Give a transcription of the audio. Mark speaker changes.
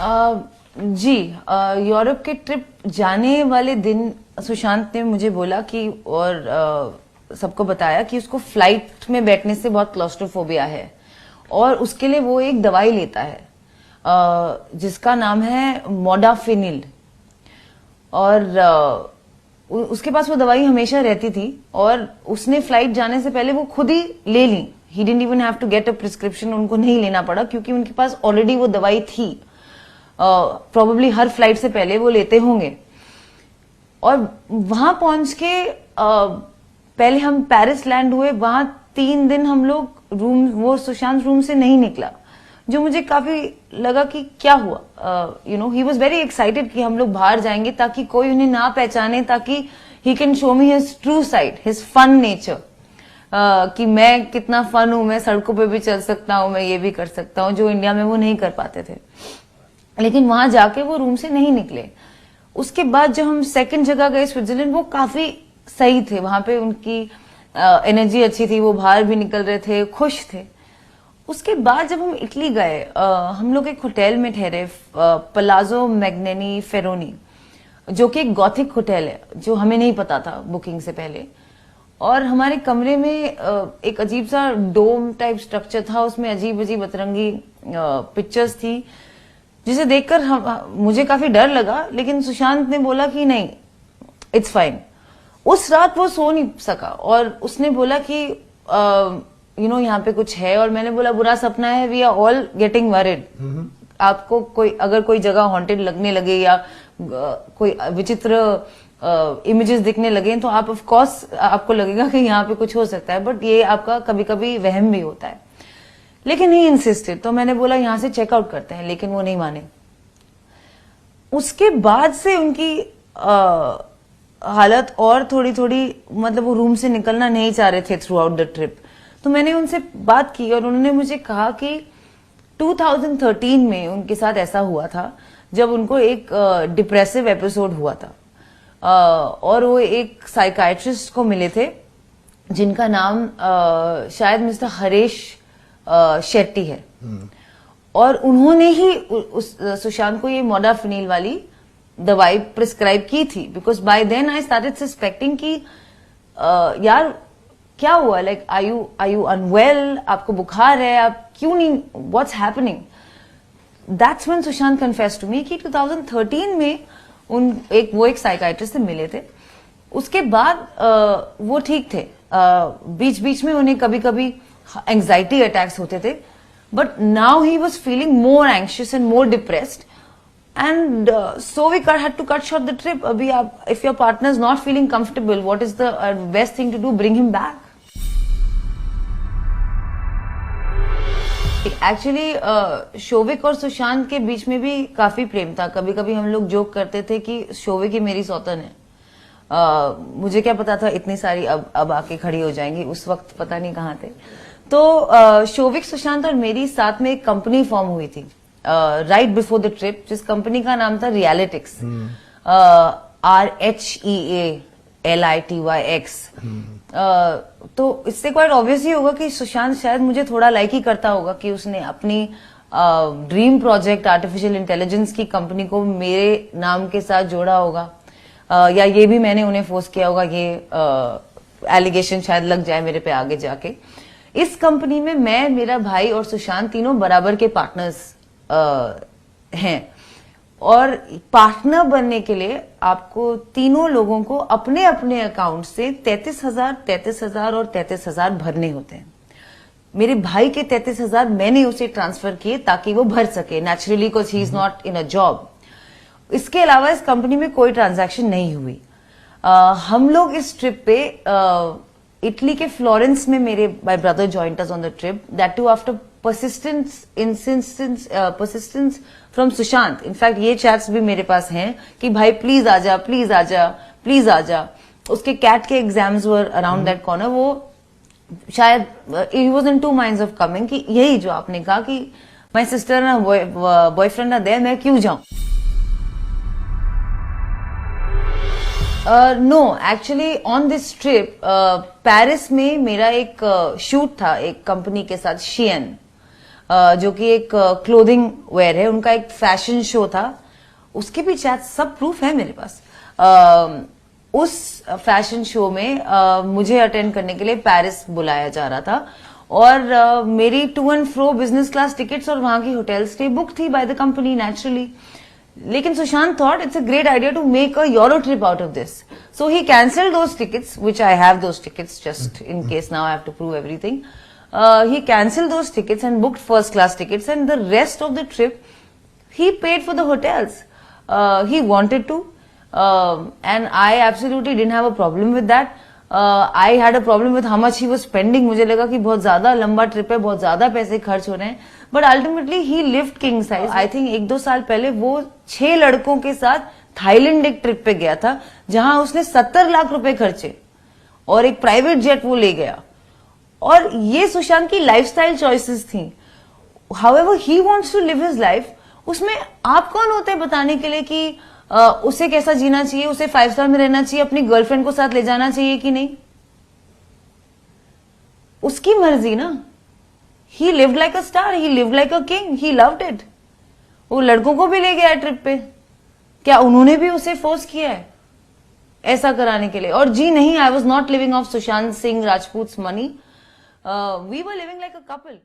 Speaker 1: जी, Europe के trip जाने वाले दिन सुशांत ने मुझे बोला कि और सबको बताया कि उसको फ्लाइट में बैठने से बहुत क्लॉस्ट्रोफोबिया है और उसके लिए वो एक दवाई लेता है जिसका नाम है मोडाफिनिल। और उसके पास वो दवाई हमेशा रहती थी और उसने फ्लाइट जाने से पहले वो खुद ही ले ली। He didn't even have to get a prescription, उनको नहीं लेना पड़ा क्योंकि उनके पास ऑलरेडी वो दवाई थी। प्रोबेबली हर फ्लाइट से पहले वो लेते होंगे। और वहां पहुंच के पहले हम पेरिस लैंड हुए, वहां 3 दिन हम लोग वो सुशांत रूम से नहीं निकला, जो मुझे काफी लगा कि क्या हुआ। ही वॉज वेरी एक्साइटेड कि हम लोग बाहर जाएंगे ताकि कोई उन्हें ना पहचाने, ताकि he can show me his true side, his fun nature, कि मैं कितना फन हूं, मैं सड़कों पे भी चल सकता हूं, मैं ये भी कर सकता हूं, जो इंडिया में वो नहीं कर पाते थे। लेकिन वहां जाके वो रूम से नहीं निकले। उसके बाद जब हम सेकंड जगह गए स्विट्जरलैंड, वो काफी सही थे, वहां पे उनकी एनर्जी अच्छी थी, वो बाहर भी निकल रहे थे, खुश थे। उसके बाद जब हम इटली गए, हम लोग एक होटल में ठहरे, पलाजो मैग्नेनी फेरोनी, जो कि एक गॉथिक होटल है, जो हमें नहीं पता था बुकिंग से पहले। और हमारे कमरे में एक अजीब सा डोम टाइप स्ट्रक्चर था, उसमें अजीब अजीब अतरंगी पिक्चर्स थी, जिसे देखकर मुझे काफी डर लगा। लेकिन सुशांत ने बोला कि नहीं, इट्स फाइन। उस रात वो सो नहीं सका और उसने बोला कि यहाँ पे कुछ है। और मैंने बोला बुरा सपना है, we are all getting worried. आपको अगर कोई जगह हॉन्टेड लगने लगे या कोई विचित्र इमेजेस दिखने लगे तो आप ऑफ कोर्स आपको लगेगा कि यहाँ पे कुछ हो सकता है, बट ये आपका कभी कभी वहम भी होता है। लेकिन ही इंसिस्टेड, तो मैंने बोला यहाँ से चेकआउट करते हैं, लेकिन वो नहीं माने। उसके बाद से उनकी हालत और थोड़ी थोड़ी, मतलब वो रूम से निकलना नहीं चाह रहे थे थ्रू आउट द ट्रिप। तो मैंने उनसे बात की और उन्होंने मुझे कहा कि 2013 में उनके साथ ऐसा हुआ था जब उनको एक डिप्रेसिव एपिसोड हुआ था, और वो एक साइकाइट्रिस्ट को मिले थे जिनका नाम शायद मिस्टर हरीश शेट्टी है। और उन्होंने ही सुशांत को ये मोडाफिनिल वाली दवाई प्रिस्क्राइब की थी, because by then I started suspecting कि यार क्या हुआ, लाइक आर यू अनवेल, आपको बुखार है, आप क्यों नहीं, what's happening. That's when Sushant confessed to me कि 2013 में वो एक साइकाइट्रिस्ट से मिले थे। उसके बाद वो ठीक थे, बीच बीच में उन्हें कभी कभी एंजाइटी अटैक्स होते थे, but now he was feeling more anxious and more depressed, and so we had to cut short the trip. अभी आप, if your partner is not feeling comfortable, what is the best thing to do, bring him back. Actually Showik और सुशांत के बीच में भी काफी प्रेम था। कभी कभी हम लोग जोक करते थे कि शोविक ही मेरी सौतन है। मुझे क्या पता था इतनी सारी अब आके खड़ी हो जाएंगी, उस वक्त पता नहीं कहाँ थे। तो शोविक, सुशांत और मेरी साथ में एक कंपनी फॉर्म हुई थी राइट बिफोर द ट्रिप, जिस कंपनी का नाम था रियलिटिक्स, RHEALITYX। तो इससे क्वाइट ऑब्वियस ही होगा कि सुशांत शायद मुझे थोड़ा लाइक ही करता होगा कि उसने अपनी ड्रीम प्रोजेक्ट आर्टिफिशियल इंटेलिजेंस की कंपनी को मेरे नाम के साथ जोड़ा होगा, या ये भी मैंने उन्हें फोर्स किया होगा, ये एलिगेशन शायद लग जाए मेरे पे आगे जाके। इस कंपनी में मैं, मेरा भाई और सुशांत तीनों बराबर के पार्टनर्स हैं। और पार्टनर बनने के लिए आपको तीनों लोगों को अपने अपने अकाउंट से 33,000, 33,000 और 33,000 भरने होते हैं। मेरे भाई के 33,000 मैंने उसे ट्रांसफर किए ताकि वो भर सके, naturally, because he is not in a job. इसके अलावा इस कंपनी में कोई ट्रांजैक्शन नहीं हुई। हम लोग इस ट्रिप पे इटली के फ्लोरेंस में, मेरे my brother joined us on the trip, that too after persistence from Sushant. In fact ये चैट्स भी मेरे पास हैं कि भाई प्लीज आजा, प्लीज आजा, प्लीज आजा। उसके कैट के exams were around that corner. वो शायद he was in 2 minds of coming, कि यही जो आपने कहा कि माय सिस्टर ना बॉयफ्रेंड ना दे, मैं क्यों जाऊं। No, actually on this trip Paris में मेरा एक शूट था एक कंपनी के साथ, शियन। जो कि एक क्लोथिंग वेयर है, उनका एक फैशन शो था, उसके भी चैट सब प्रूफ है मेरे पास। उस फैशन शो में मुझे अटेंड करने के लिए पेरिस बुलाया जा रहा था और मेरी to and fro business class tickets और वहां की होटल स्टे बुक थी बाय द कंपनी नेचुरली। लेकिन Sushant thought it's a great idea to make a euro trip out of this, so he cancelled those tickets which I have those tickets just in case now I have to prove everything. He cancelled those tickets and booked first class tickets, and the rest of the trip he paid for the hotels. He wanted to, and I absolutely didn't have a problem with that. I had a problem with how much he was spending. मुझे लगा कि बहुत ज्यादा लंबा trip है, बहुत ज्यादा पैसे खर्च हो रहे हैं, but ultimately he lived king size. I think 1-2 साल पहले वो 6 लड़कों के साथ थाईलैंड एक ट्रिप पे गया था, जहां उसने 70 लाख रुपए खर्चे और एक प्राइवेट जेट वो ले गया। और ये सुशांत की लाइफस्टाइल चॉइसेस थी। However he wants to live his life, उसमें आप कौन होते हैं बताने के लिए कि उसे कैसा जीना चाहिए, उसे 5 स्टार में रहना चाहिए, अपनी गर्लफ्रेंड को साथ ले जाना चाहिए कि नहीं, उसकी मर्जी ना। ही lived like a star, he lived like a king, he loved it. वो लड़कों को भी ले गया ट्रिप पे, क्या उन्होंने भी उसे फोर्स किया है ऐसा कराने के लिए? और जी नहीं, I was not living of Sushant Singh Rajput money, we were living like a couple.